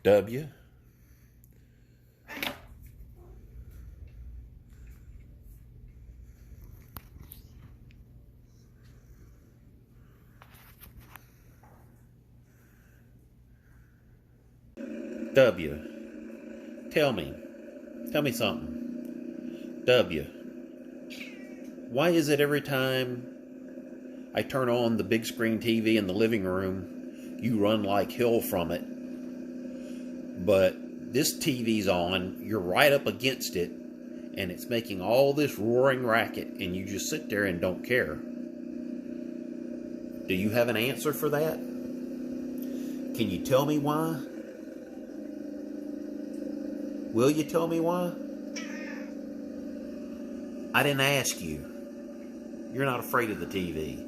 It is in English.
W. W. Tell me something. W. Why is it every time I turn on the big screen TV in the living room, you run like hell from it, but this TV's on, you're right up against it, and it's making all this roaring racket, and you just sit there and don't care? Do you have an answer for that? Can you tell me why? Will you tell me why? I didn't ask you. You're not afraid of the TV.